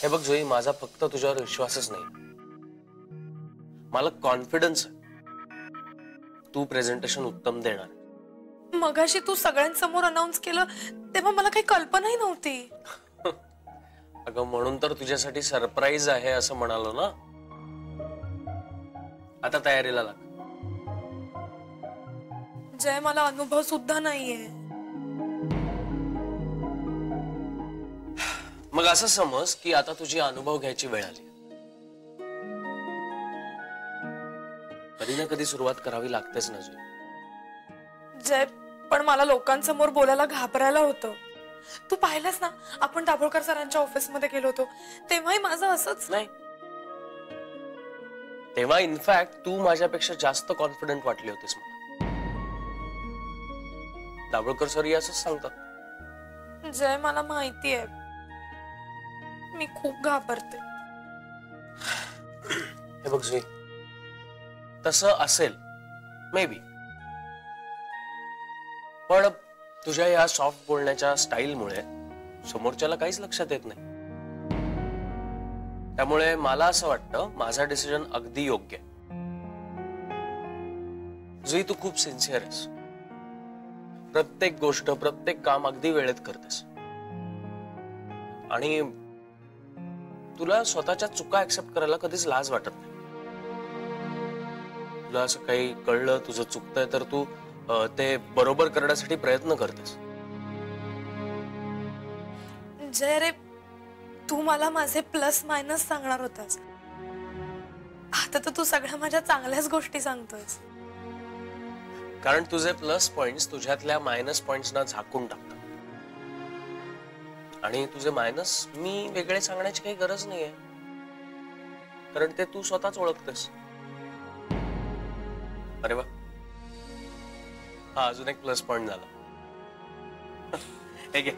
हे बघ जोई, माझा फक्त तुझ्यावर विश्वासच नाही, मला कॉन्फिडन्स आहे तू प्रेझेंटेशन उत्तम देणार. मगाशी तू सगळ्यांसमोर अनाउन्स केलं तेव्हा मला काही कल्पनाही नव्हती. अगं म्हणून तर तुझ्यासाठी सरप्राईज आहे असं म्हणालो ना. आता तयारीला लाग. जय, मला अनुभव सुद्धा नाहीये. मग असं समज की आता तुझी अनुभव घ्यायची वेळ आली. कधी ना कधी सुरुवात करावी लागतेच ना जय. पण मला लोकांसमोर बोलायला घाबरायला होतं. तू पाहिलंस ना, आपण दाभोळकर सरांच्या ऑफिस मध्ये गेलो होतो तेव्हाही माझं असंच. नाही, तेव्हा इनफॅक्ट तू माझ्यापेक्षा जास्त कॉन्फिडंट वाटली होतीस मला. दाभोळकर सर असंच सांगतात. जय, मला माहिती आहे, मी खूप घाबरते. हे बघ जुई, तसं असेल मे बी, पण तुझ्या या सॉफ्ट बोलण्याच्या स्टाईलमुळे समोरच्याला काहीच लक्षात येत नाही. त्यामुळे मला असं वाटतं माझा डिसिजन अगदी योग्य आहे. जुई, तू खूप सिन्सिअर आहेस. प्रत्येक गोष्ट, प्रत्येक काम अगदी वेळेत करतेस आणि तुला स्वतःच्या चुका ऍक्सेप्ट करायला कधीच लाज वाटत नाही. तुला असं काही कळलं तुझं चुकतंय तर तू ते बरोबर करण्यासाठी प्रयत्न करतेस. जय रे, तू मला माझे प्लस मायनस सांगणार होतास, आता तर तू सगळ्या माझ्या चांगल्याच गोष्टी सांगतोयस. कारण तुझे प्लस पॉइंट्स तुझ्यातल्या मायनस पॉइंट्सना झाकून टाकतात आणि तुझे मायनस मी वेगळे सांगण्याची काही गरज नाहीये, कारण ते तू स्वतःच ओळखतेस. अरे वा, हा अजून एक प्लस पॉइंट झाला. ठीक आहे,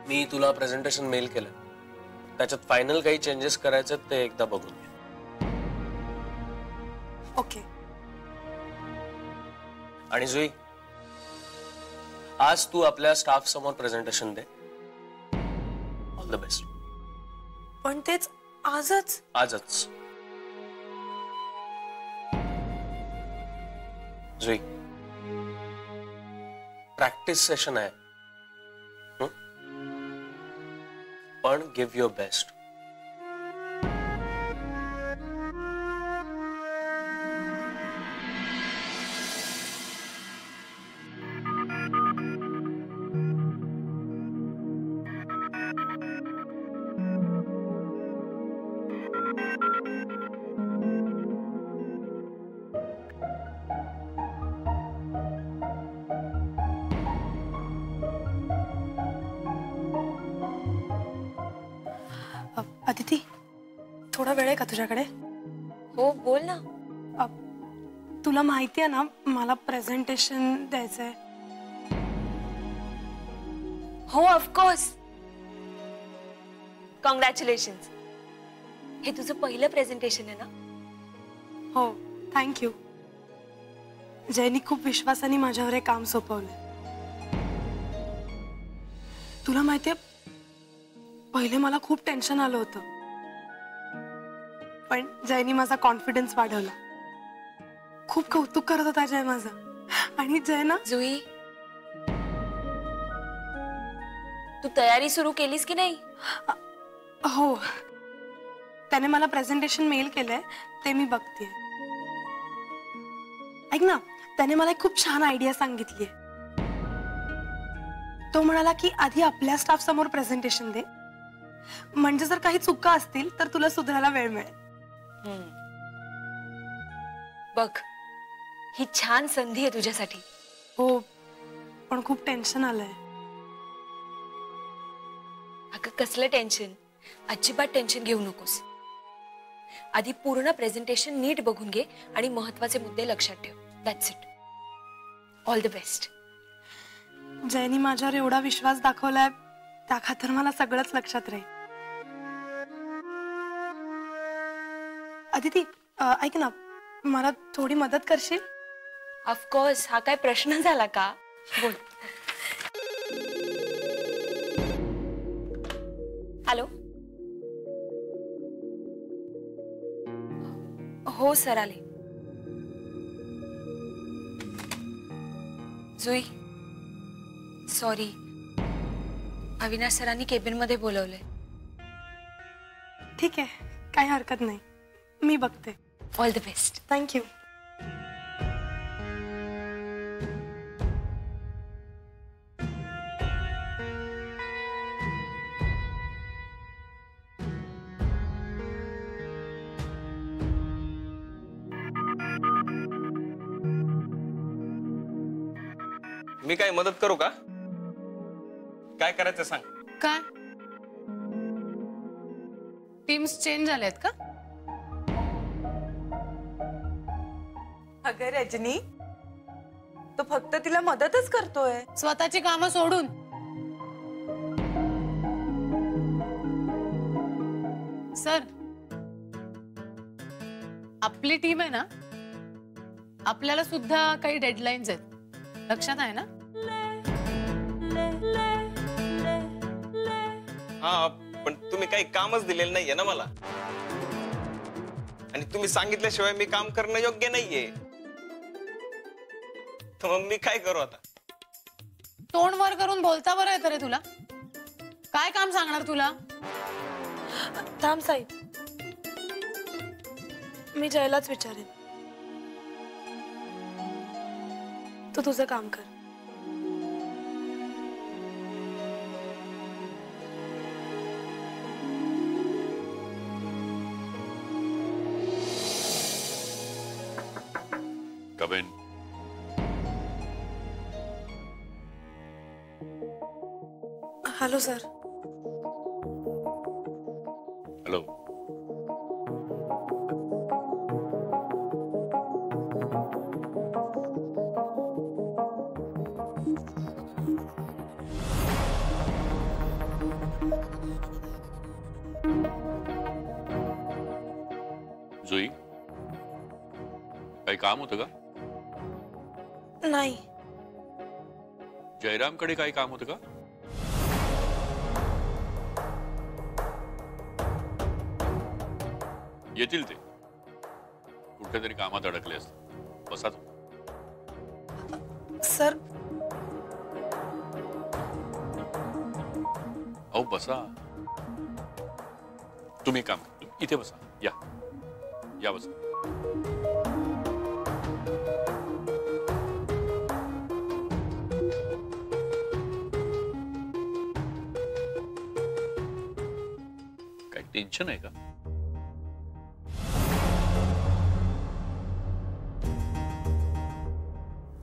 मी तुला प्रेझेंटेशन मेल केलं, त्याच्यात फायनल काही चेंजेस करायचे ते एकदा बघून घे. ओके. आणि जुई, आज तू आपल्या स्टाफ समोर presentation they. All the best. पण तेच आजच? आजच. जुई, प्रॅक्टिस सेशन आहे, पण गिव्ह युअर बेस्ट. अदिती, थोडा वेळ आहे का तुझ्याकडे? हो, बोल ना. तुला माहिती आहे ना मला प्रेझेंटेशन द्यायचंय. हो, ऑफकोर्स. कॉंग्रॅच्युलेशन्स. हे तुझं पहिलं प्रेझेंटेशन आहे ना? हो, थँक्यू. जयनी खूप विश्वासाने माझ्यावर हे काम सोपवलंय. तुला माहितीये, पहिले मला खूप टेन्शन आलं होतं, पण जयनी माझा कॉन्फिडन्स वाढवला. खूप कौतुक करत होता जय माझा. आणि जय ना, जुई, तू तयारी सुरू केलीस की नाही? हो, त्याने मला प्रेझेंटेशन मेल केलंय, ते मी बघतेय. ऐक ना, त्याने मला एक खूप छान आयडिया सांगितलीये. तो म्हणाला की आधी आपल्या स्टाफ समोर प्रेझेंटेशन दे, म्हणजे जर काही चुका असतील तर तुला सुधारायला वेळ मिळेल. बघ, ही छान संधी आहे तुझ्यासाठी. हो, पण खूप टेन्शन आलंय. अगं, कसलं टेन्शन? अजिबात टेन्शन घेऊ नकोस. आधी पूर्ण प्रेझेंटेशन नीट बघून घे आणि महत्त्वाचे मुद्दे लक्षात ठेव. That's it. All the best. जयनी माझ्यावर एवढा विश्वास दाखवलाय, त्या खातर मला सगळंच लक्षात राहील. अदिती, ऐक ना, मला थोडी मदत करशील? ऑफकोर्स. हा काय प्रश्न झाला का? बोल. हॅलो. हो सर आले. जुई सॉरी, अविनाश सरांनी केबिन मध्ये बोलवलंय. ठीक आहे, काही हरकत नाही, मी बघते. All the best. थँक्यू. मी काय मदत करू का? काय करायचं सांग. काय टीम्स चेंज झाल्यात का? अगं रजनी, तो फक्त तिला मदतच करतोय. स्वतःची कामं सोडून. सर, आपली टीम आहे ना, आपल्याला सुद्धा काही डेडलाईन्स आहेत, लक्षात आहे ना? हा, पण तुम्ही काही कामच दिलेलं नाहीये ना मला, आणि तुम्ही सांगितल्याशिवाय मी काम करणं योग्य नाहीये. तर मग मी काय करू आता? तोंड वर करून बोलता बरं येतं रे तुला. काय काम सांगणार तुला? थांब साई, मी जयलाच विचारेन. तू तुझं काम कर. Come in. Hello sir. Hello. जुई, काही काम होतं का? नाही. जयरामकडे काही काम होतं का? येतील ते, कुठल्या तरी कामात अडकले असतात. बसा तुम्ही. सर, अहो बसा. तुम्ही काम करा, इथे बसा. या या बसा. काय टेन्शन आहे का?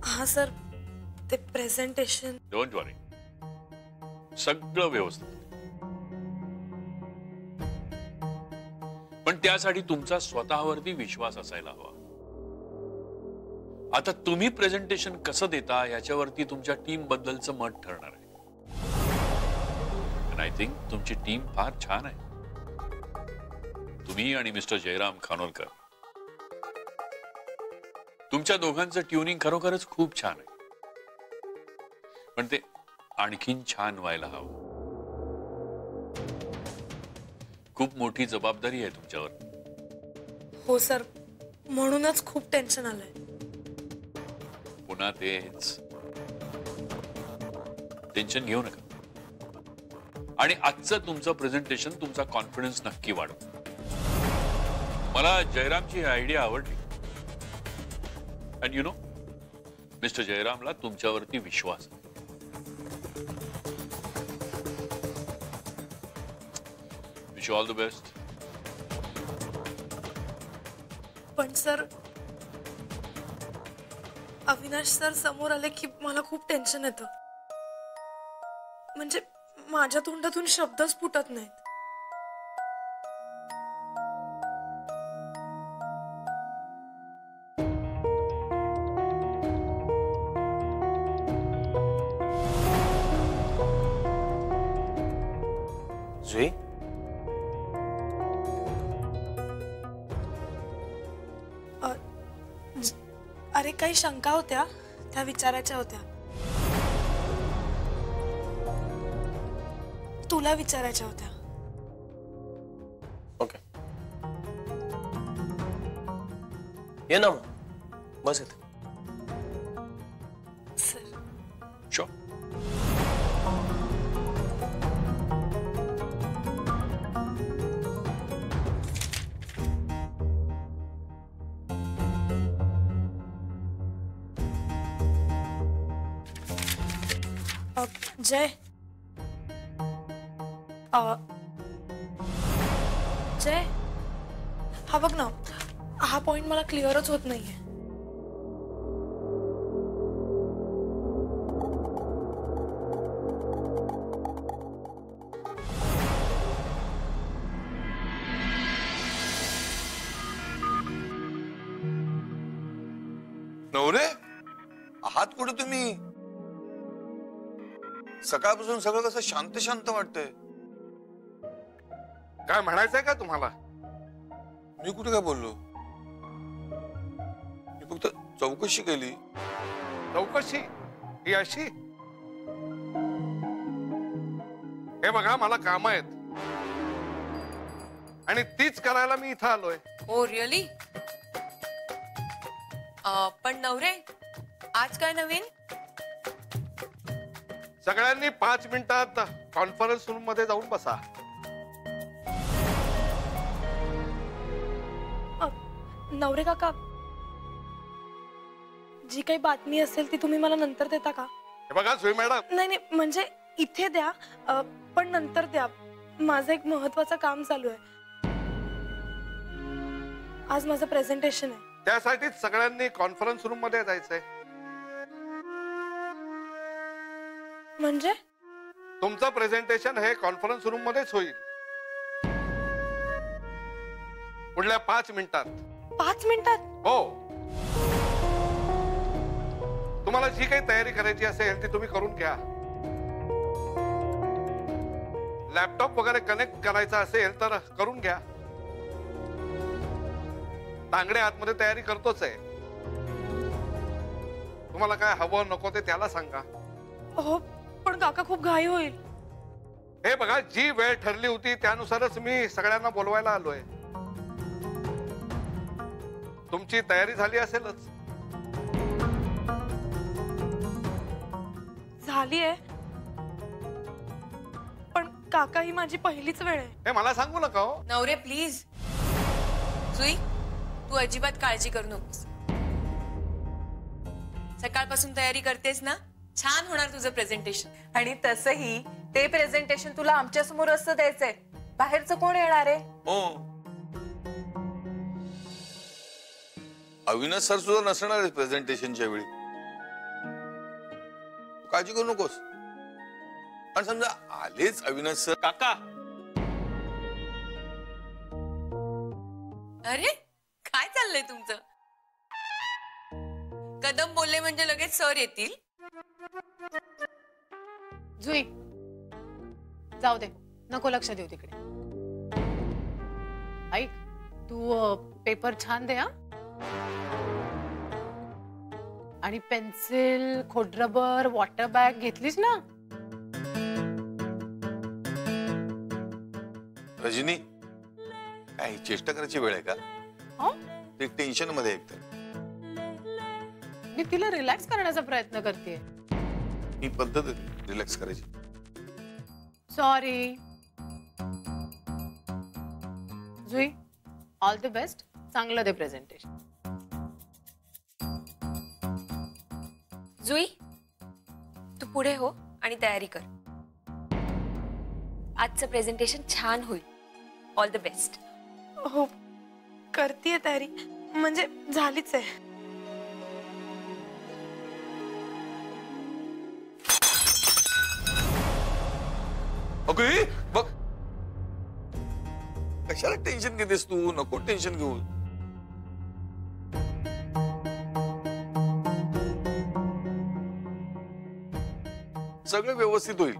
हा सर, ते प्रेझेंटेशन. डोंट वरी, सगळं व्यवस्थित. पण त्यासाठी तुमचा स्वतःवरती विश्वास असायला हवा. आता तुम्ही प्रेझेंटेशन कसं देता याच्यावरती तुमच्या टीम बद्दलचं मत ठरणार आहे. आय थिंक तुमची टीम फार छान आहे. तुम्ही आणि मिस्टर जयराम खानोलकर, तुमच्या दोघांचं ट्युनिंग खरोखरच खूप छान आहे. पण ते आणखीन छान व्हायला हवं. खूप मोठी जबाबदारी आहे तुमच्यावर. हो सर, म्हणूनच खूप टेन्शन आलंय. पुन्हा तेच. टेन्शन घेऊ नका. आणि आजचं तुमचं प्रेझेंटेशन तुमचा कॉन्फिडन्स नक्की वाढव. मला जयरामची आयडिया आवडली. अँड यू नो, मिस्टर जयरामला तुमच्यावरती विश्वास आहे. Wish you all the best. पण सर, अविनाश सर समोर आले की मला खूप टेन्शन येतं. म्हणजे माझ्या तोंडातून शब्दच फुटत नाहीत. जुई, अरे काही शंका होत्या, त्या विचारायच्या होत्या. तुला विचारायच्या होत्या. ये ना मग, बस इथे. Sir sure. जय जय, हा बघ ना, हा पॉइंट मला क्लिअरच होत नाहीये. नवरे आहात कुठे तुम्ही? सकाळपासून सगळं कसं शांत शांत वाटतंय. काय म्हणायचंय का तुम्हाला? मी कुठे काय बोललो? मी फक्त चौकशी केली. चौकशी ही अशी? हे बघा, मला काम आहेत आणि तीच करायला मी इथं आलोय. Oh really? पण नवरे, आज काय नवीन? सगळ्यांनी 5 मिनिटात कॉन्फरन्स रूम मध्ये जाऊन बसा. नवरे काका, जी काही बातमी असेल ती तुम्ही मला नंतर देता का? हे बघा सुई मॅडम, नाही नाही, म्हणजे इथे द्या, पण नंतर द्या. माझं एक महत्वाचं काम चालू आहे. आज माझं प्रेझेंटेशन आहे. त्यासाठीच सगळ्यांनी कॉन्फरन्स रूम मध्ये जायचंय. म्हणजे तुमचं प्रेझेंटेशन हे कॉन्फरन्स रूम मध्येच होईल पुढल्या 5 मिनिटात. 5 मिनिटात? हो. तुम्हाला जी काही तयारी करायची असेल ती तुम्ही करून घ्या. लॅपटॉप वगैरे कनेक्ट करायचा असेल तर करून घ्या. तांगडे आतमध्ये तयारी करतोच आहे. तुम्हाला काय हवं नको ते त्याला सांगा. हो, पण काका खूप घाई होईल. हे बघा, जी वेळ ठरली होती त्यानुसारच मी सगळ्यांना बोलवायला आलोय. तुमची तयारी झाली असेलच. झालीये, पण काका ही माझी पहिलीच वेळ आहे. हे मला सांगू नका हो. नवरे प्लीज. सुई, तू अजिबात काळजी करू नकोस. सकाळपासून तयारी करतेस ना, छान होणार तुझं प्रेझेंटेशन. आणि तसंही ते प्रेझेंटेशन तुला आमच्या समोर असं द्यायचंय. बाहेरचं कोण येणार आहे? हो, अविनाश सर सुद्धा नसणार आहे प्रेझेंटेशनच्या वेळी. काळजी करू नकोस. पण समजा आलेच अविनाश सर. काका, अरे काय चाललंय तुमचं? कदम बोलले म्हणजे लगेच सर येतील? जुई, जाऊ दे, नको लक्ष देऊ तिकडे. ऐक, तू पेपर छान दे हा. आणि पेन्सिल, खोडरबर, वॉटर बॅग घेतलीस ना? रजनी, काय चेष्टा करायची वेळ आहे का? ते टेन्शन मध्ये एकतर. मी तिला रिलॅक्स करण्याचा प्रयत्न करते. ही पद्धत रिलॅक्स करायची. Sorry Jui, all the best. चांगलं दे प्रेझेंटेशन. जुई, तू पुढे हो आणि तयारी कर. आजचं प्रेझेंटेशन छान होईल. All the best. हो, करतीये तयारी, म्हणजे झालीच आहे. ओके, बघ कशाला टेन्शन घेतेस तू? नको टेन्शन घेऊ. सगळं व्यवस्थित होईल.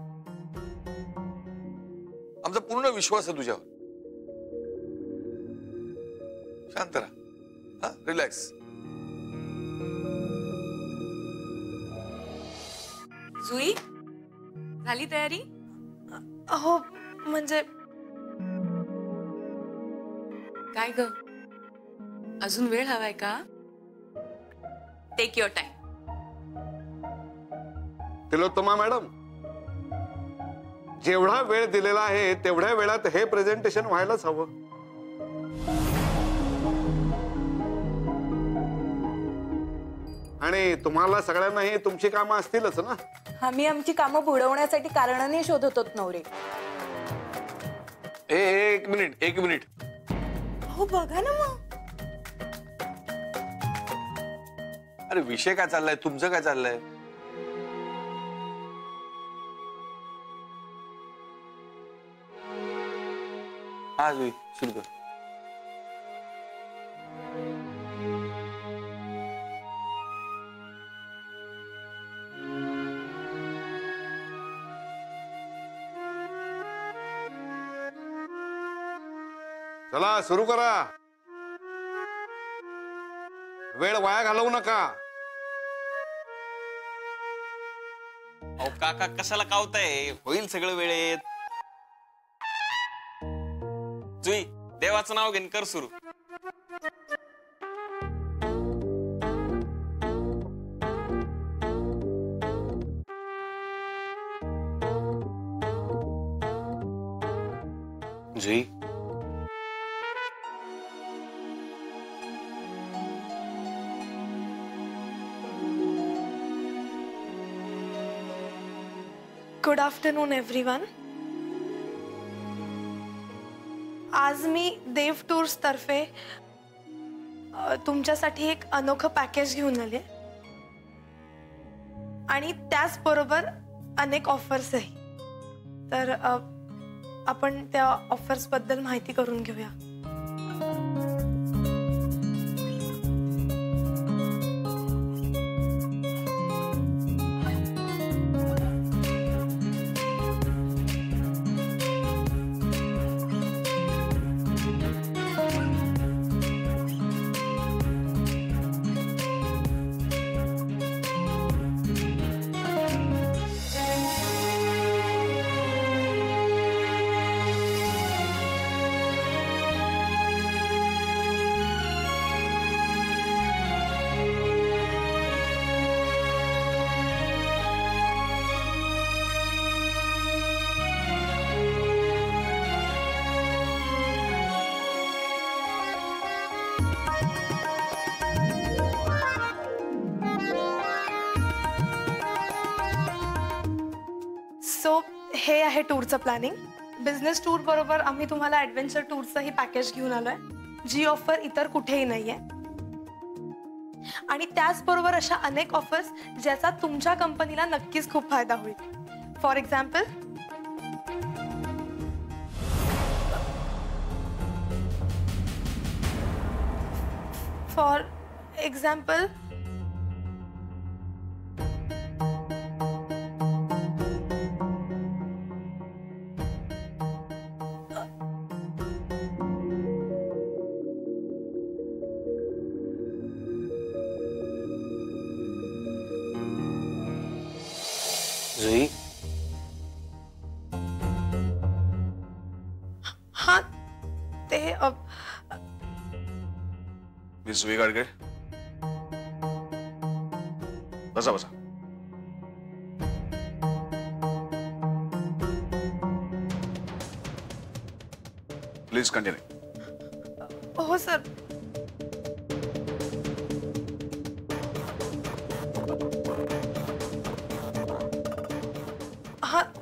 आमचा पूर्ण विश्वास आहे तुझ्यावर. शांत राहा, रिलॅक्स. जुई, झाली तयारी? हो, म्हणजे काय ग, अजून वेळ हवाय का? Take your time. Tilottama madam, जेवढा वेळ दिलेला आहे तेवढ्या वेळात हे प्रेझेंटेशन व्हायलाच हवं. आणि तुम्हाला सगळ्यांनाही तुमची कामं असतीलच ना. आम्ही आमची कामं बुडवण्यासाठी कारणाने शोधत होत नवरे. एक मिनिट. हो बघा ना मग. अरे विषय काय चाललाय, तुमचं काय चाललंय? हा जुई सुरू कर. चला सुरू करा. वेळ वाया घालवू नका. अहो काका कशाला कावताय, होईल सगळं वेळेत. जुई देवाचं नाव घेऊन कर सुरू. जुई, गुड आफ्टरनून एव्हरीवन. आज मी देव टूर्स तर्फे तुमच्यासाठी एक अनोखं पॅकेज घेऊन आले आणि त्याचबरोबर अनेक ऑफर्सही. तर आपण त्या ऑफर्स बद्दल माहिती करून घेऊया. सो हे आहे टूरचं प्लॅनिंग. बिझनेस टूर बरोबर आम्ही तुम्हाला ॲडव्हेंचर टूरचंही पॅकेज घेऊन आलोय, जी ऑफर इतर कुठेही नाहीये. आणि त्याचबरोबर अशा अनेक ऑफर्स ज्याचा तुमच्या कंपनीला नक्कीच खूप फायदा होईल. फॉर एक्झाम्पल, जुई, हा ते मिस जुई गाडगे, बसा बसा. Please continue. हो सर.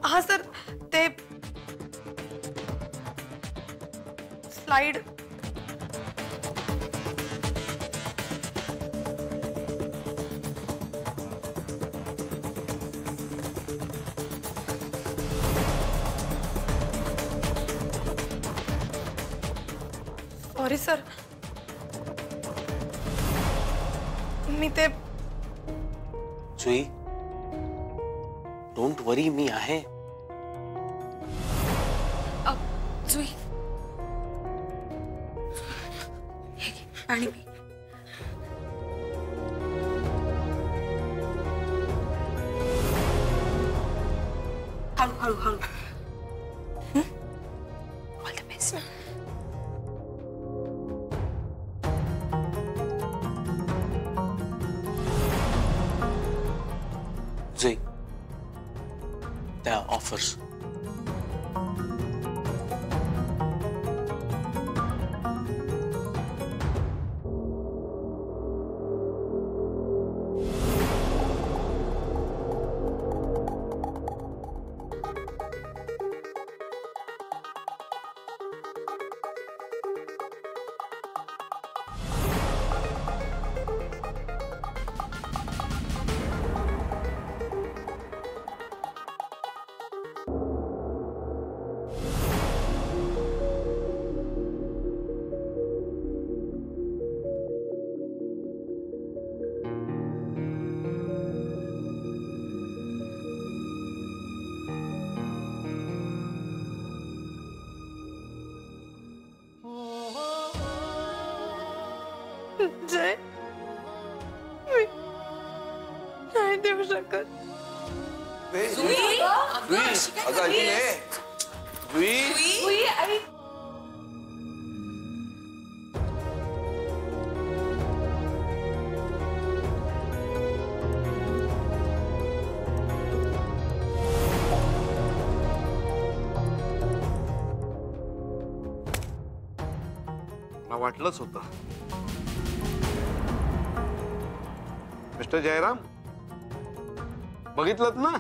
हा सर, ते स्लाइड सॉरी सर, मी ते जुई, डोंट वरी, मी आहे. जुई, हे घे, पाणी पी. हळू हळू हळू. All the best. त्या ऑफर्स. जय, मी नाही देऊ शकत. मला वाटलंच होतं. मिस्टर जयराम, बघितलंत ना?